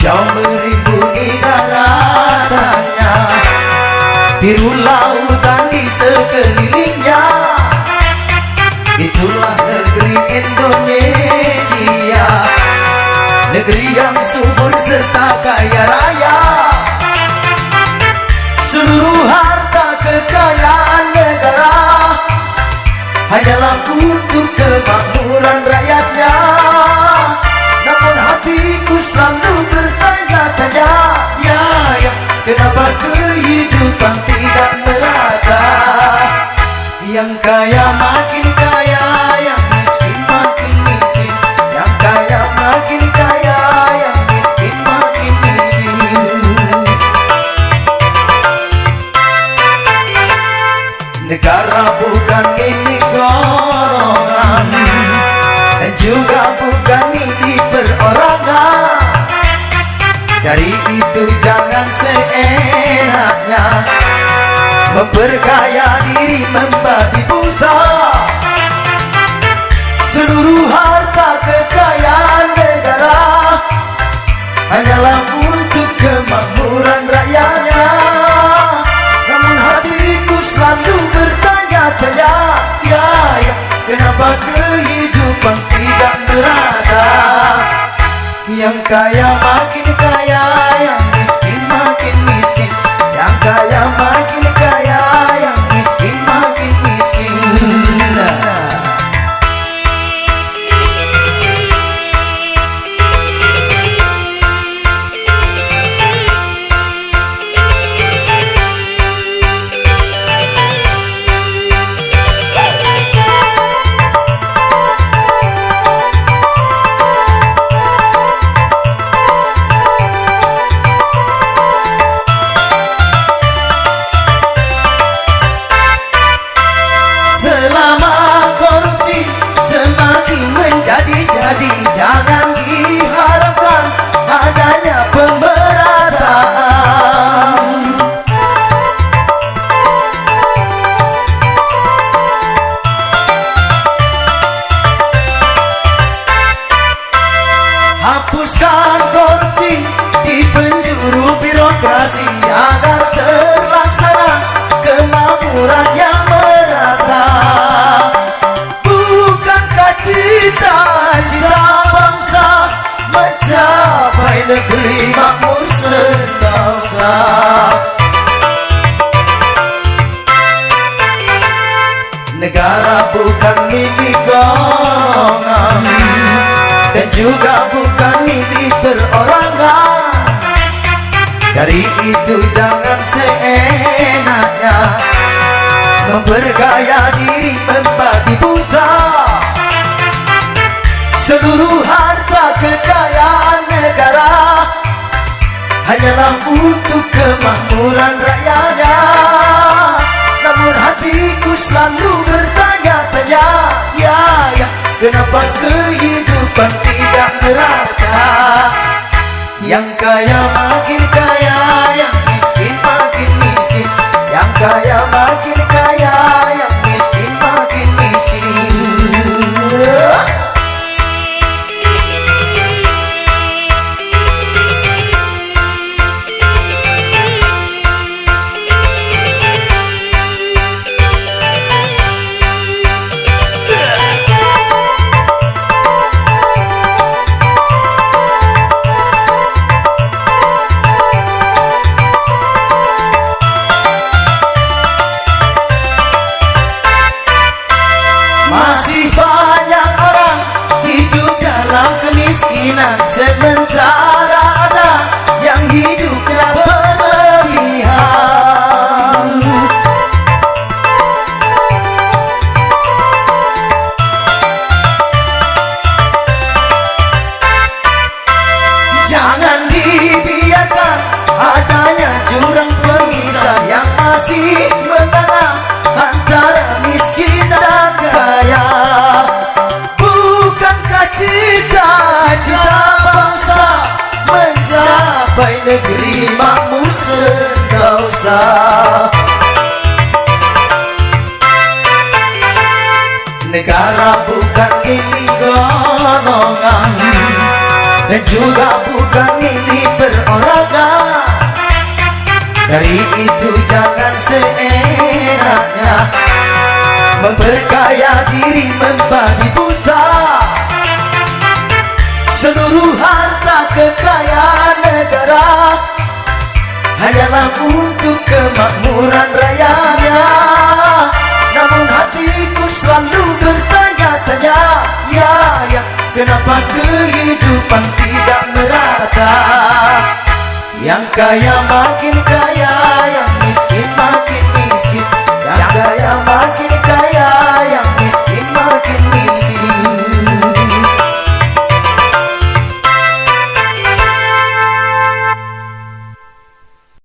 hijau merimbuni daratannya, biru lautan di sekelilingnya. Itulah negeri Indonesia, negeri yang subur serta kaya raya. Seluruh harta kekayaan negara hanyalah untuk kemakmuran rakyatnya. Namun hatiku selalu bertanya-tanya, ya, kenapa kehidupan tidak merata? Yang kaya makin kaya, yang miskin makin miskin. Yang kaya makin kaya, yang miskin makin miskin. Negara bukan milik golongan, dan juga bukan milik perorangan. Dari itu jangan seenaknya memperkaya diri membabi buta. Seluruh harta kekayaan negara hanyalah untuk kemakmuran rakyatnya. Namun hatiku selalu bertanya-tanya, ya, kenapa kehidupan tidak merata? Yang kaya makin kaya, yang miskin makin miskin. Yang kaya makin kaya, yang miskin makin miskin. Jadi jangan diharapkan adanya pemerataan. Hapuskan korupsi di penjuru birokrasi agar terlaksana kemakmuran yang merata. Bukankah cita-cita bangsa mencapai negeri makmur sentosa? Negara bukan milik golongan, dan juga bukan milik perorangan. Dari itu jangan seenaknya memperkaya diri membabi buta. Seluruh harta kekayaan negara hanyalah untuk kemakmuran rakyatnya. Namun hatiku selalu bertanya-tanya, ya, kenapa kehidupan tidak merata? Yang kaya makin kaya, yang miskin makin miskin. Yang kaya makin kaya, yang miskin makin miskin. Kemiskinan sementara ada yang hidupnya berlebihan. Jangan dibiarkan adanya jurang pemisah yang masih mengenang antara miskin dan kaya. Bukankah cita-cita bangsa mencapai negeri makmur sentosa? Negara bukan milik golongan, dan juga bukan milik berorangan. Dari itu jangan seenaknya memperkaya diri membabi buta. Seluruh harta kekayaan negara hanyalah untuk kemakmuran rakyatnya. Namun hatiku selalu bertanya-tanya, ya, kenapa kehidupan tidak merata? Yang kaya makin kaya,